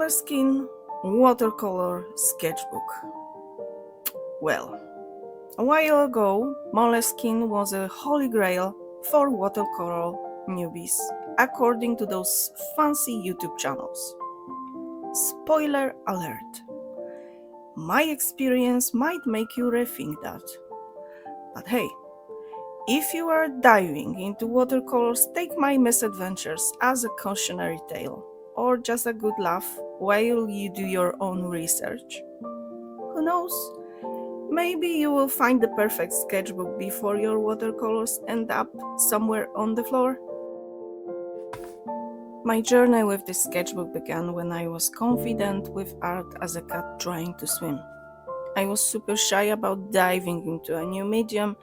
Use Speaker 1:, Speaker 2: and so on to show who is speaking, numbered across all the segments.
Speaker 1: Moleskine Watercolour Sketchbook. Well, a while ago, Moleskine was a holy grail for watercolor newbies, according to those fancy YouTube channels. Spoiler alert. My experience might make you rethink that. But hey, if you are diving into watercolors, take my misadventures as a cautionary tale, or just a good laugh while you do your own research. Who knows? Maybe you will find the perfect sketchbook before your watercolors end up somewhere on the floor. My journey with this sketchbook began when I was confident with art as a cat trying to swim. I was super shy about diving into a new medium,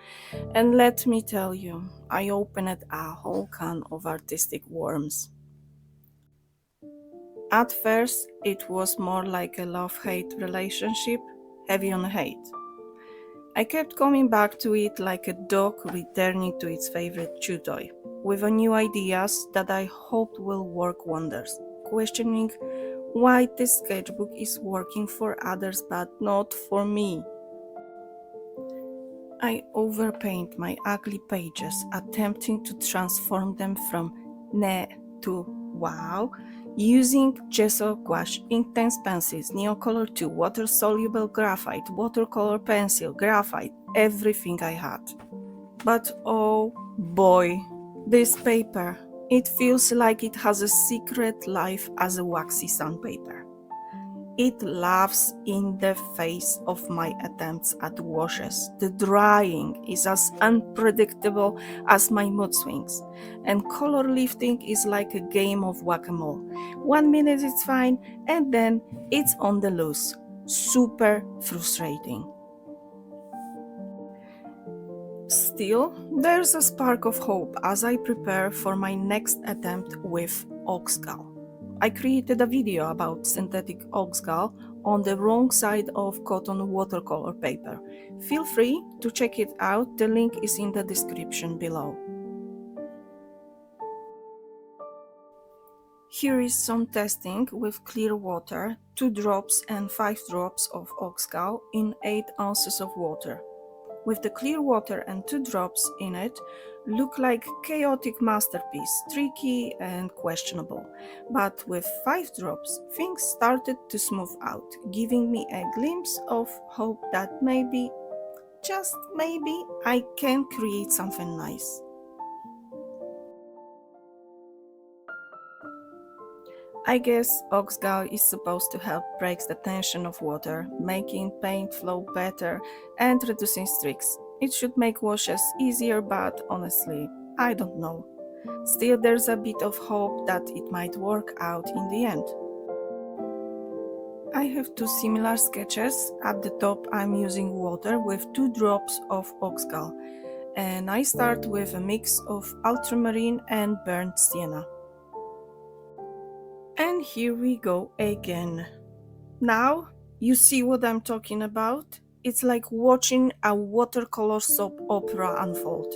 Speaker 1: and let me tell you, I opened a whole can of artistic worms. At first, it was more like a love-hate relationship, heavy on hate. I kept coming back to it like a dog returning to its favorite chew toy, with new ideas that I hoped will work wonders, questioning why this sketchbook is working for others but not for me. I overpaint my ugly pages, attempting to transform them from ne to wow, using gesso, gouache, intense pencils, Neocolor 2, water-soluble graphite, watercolor pencil, graphite, everything I had. But oh boy, this paper, it feels like it has a secret life as a waxy sandpaper. It laughs in the face of my attempts at washes. The drying is as unpredictable as my mood swings, and color lifting is like a game of whack-a-mole. 1 minute it's fine, and then it's on the loose. Super frustrating. Still, there's a spark of hope as I prepare for my next attempt with Gall. I created a video about synthetic Gall on the wrong side of cotton watercolor paper. Feel free to check it out, the link is in the description below. Here is some testing with clear water, 2 drops and 5 drops of Gall in 8 ounces of water. With the clear water and 2 drops in it, look like chaotic masterpiece, tricky and questionable. But with 5 drops, things started to smooth out, giving me a glimpse of hope that maybe, just maybe, I can create something nice. I guess Gall is supposed to help break the tension of water, making paint flow better and reducing streaks. It should make washes easier, but honestly, I don't know. Still, there's a bit of hope that it might work out in the end. I have 2 similar sketches. At the top I'm using water with 2 drops of Gall, and I start with a mix of ultramarine and burnt sienna. And here we go again. Now, you see what I'm talking about? It's like watching a watercolor soap opera unfold.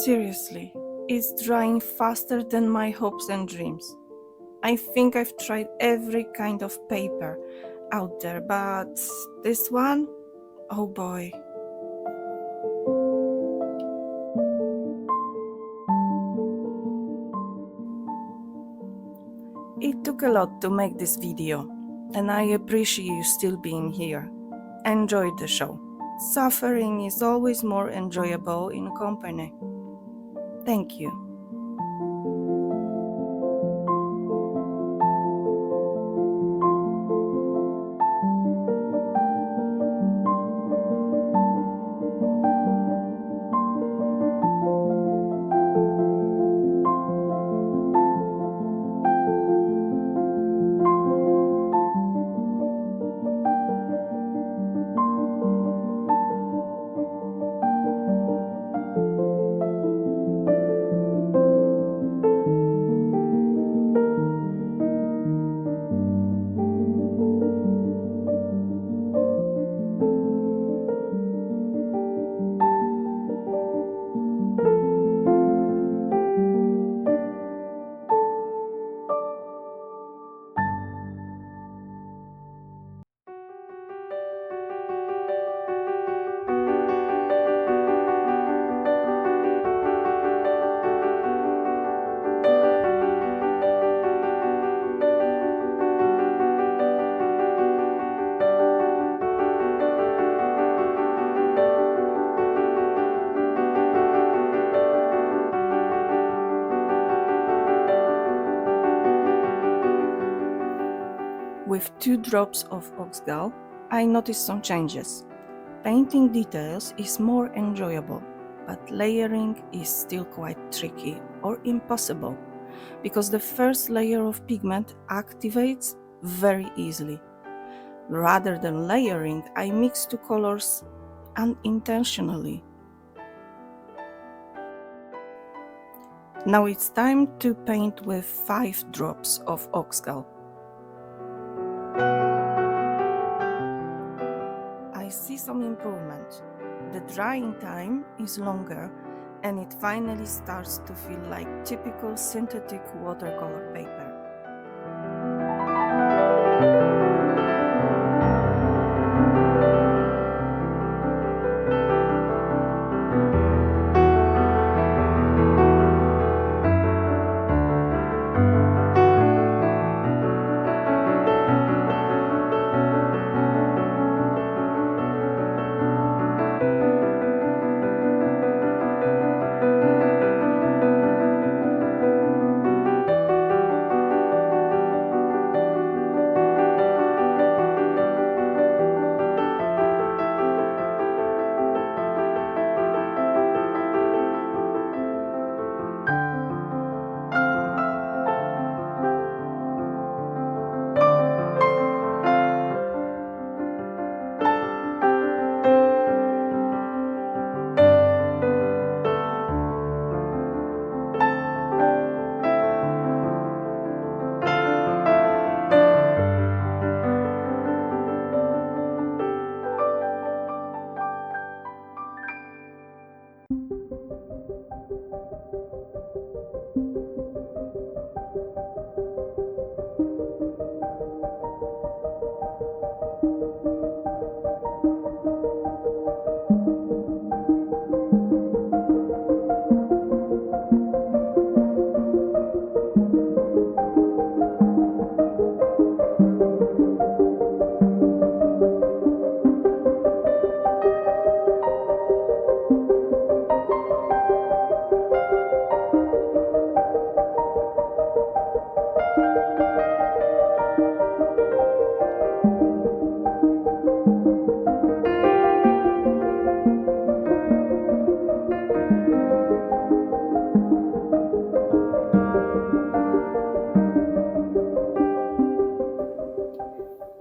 Speaker 1: Seriously, it's drying faster than my hopes and dreams. I think I've tried every kind of paper out there, but this one? Oh boy. It took a lot to make this video, and I appreciate you still being here. Enjoy the show. Suffering is always more enjoyable in company. Thank you. with 2 drops of Gall, I noticed some changes. Painting details is more enjoyable, but layering is still quite tricky or impossible because the first layer of pigment activates very easily. Rather than layering, I mix 2 colors unintentionally. Now it's time to paint with 5 drops of Gall. I see some improvement. The drying time is longer and it finally starts to feel like typical synthetic watercolor paper.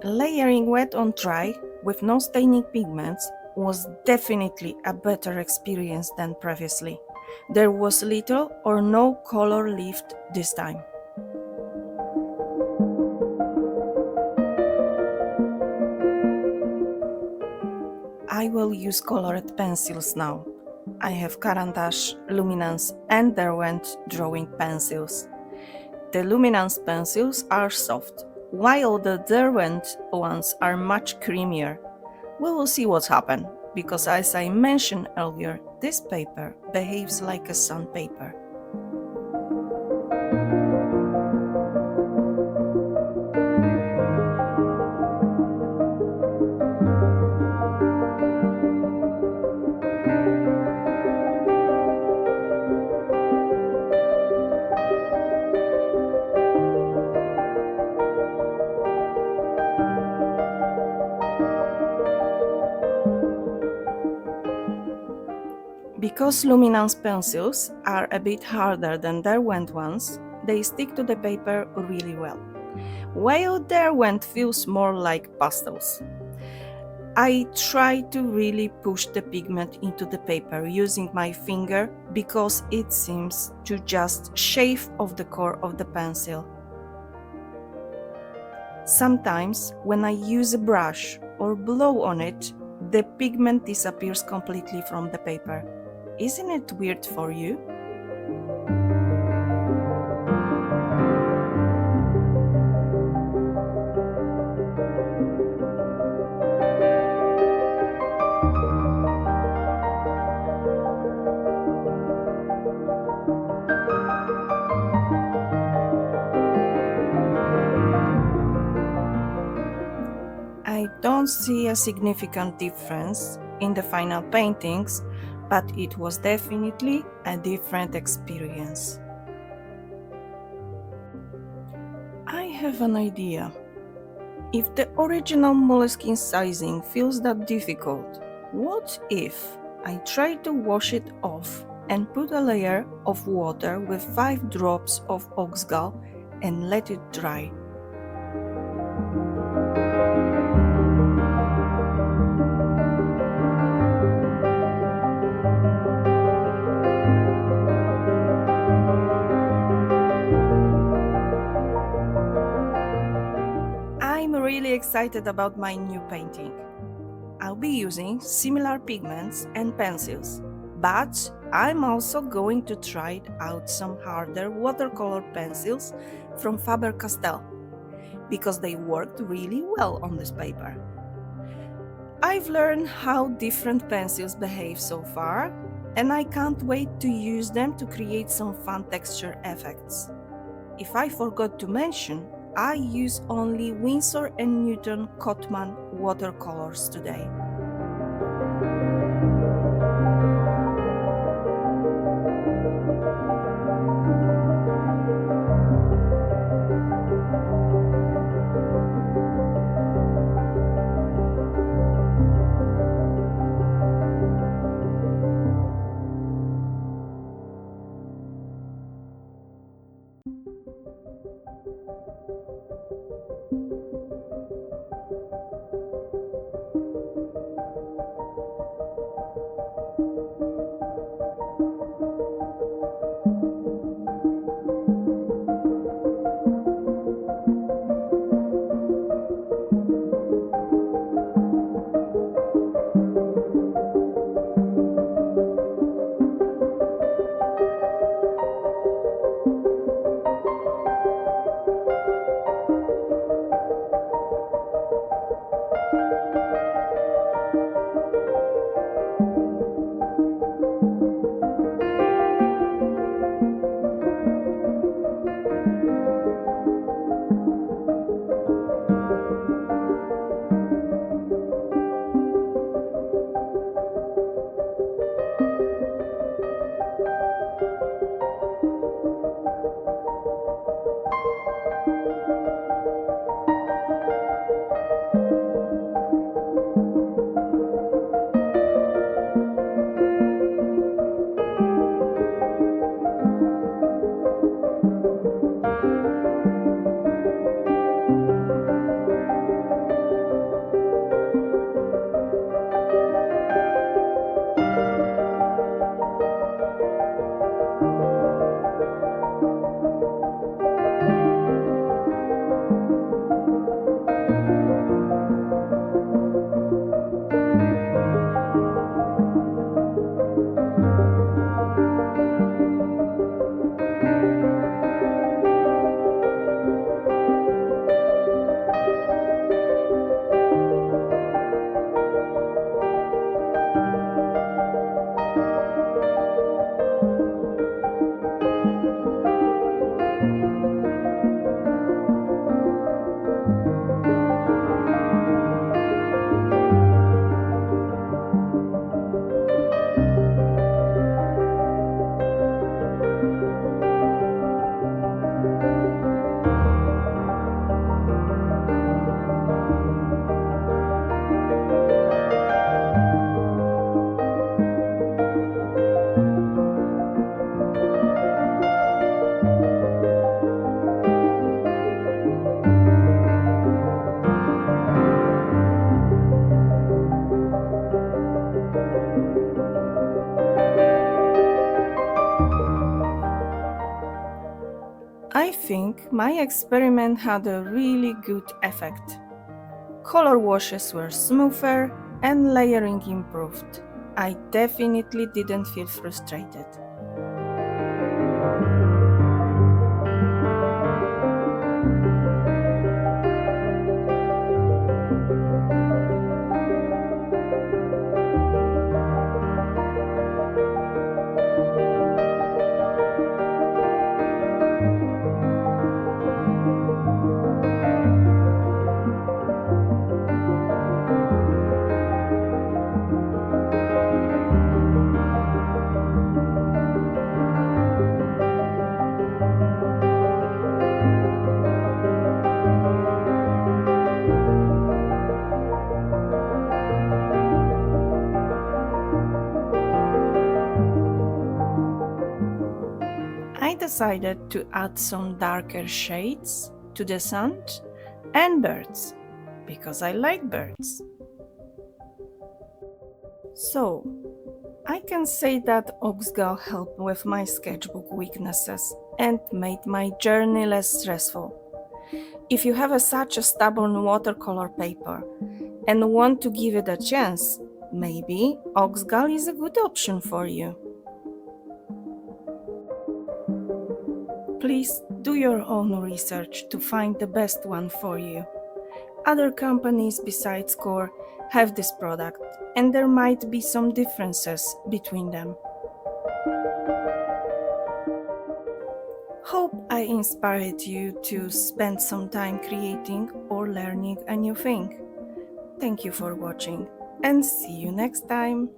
Speaker 1: Layering wet on dry with no staining pigments was definitely a better experience than previously. There was little or no color left this time. I will use colored pencils now. I have Carandash, Luminance and Derwent drawing pencils. The Luminance pencils are soft, while the Derwent ones are much creamier. We will see what's happened, because as I mentioned earlier, this paper behaves like a sandpaper. Because Luminance pencils are a bit harder than Derwent ones, they stick to the paper really well, while Derwent feels more like pastels. I try to really push the pigment into the paper using my finger because it seems to just shave off the core of the pencil. Sometimes, when I use a brush or blow on it, the pigment disappears completely from the paper. Isn't it weird for you? I don't see a significant difference in the final paintings, but it was definitely a different experience. I have an idea. If the original Moleskine sizing feels that difficult, what if I try to wash it off and put a layer of water with 5 drops of Gall and let it dry? I'm really excited about my new painting. I'll be using similar pigments and pencils, but I'm also going to try out some harder watercolor pencils from Faber-Castell because they worked really well on this paper. I've learned how different pencils behave so far, and I can't wait to use them to create some fun texture effects. If I forgot to mention, I use only Winsor & Newton Cotman watercolors today. I think my experiment had a really good effect. Color washes were smoother and layering improved. I definitely didn't feel frustrated. decided to add some darker shades to the sun and birds, because I like birds. So, I can say that Gall helped with my sketchbook weaknesses and made my journey less stressful. If you have such a stubborn watercolor paper and want to give it a chance, maybe Gall is a good option for you. Please do your own research to find the best one for you. Other companies besides Core have this product, and there might be some differences between them. Hope I inspired you to spend some time creating or learning a new thing. Thank you for watching, and see you next time!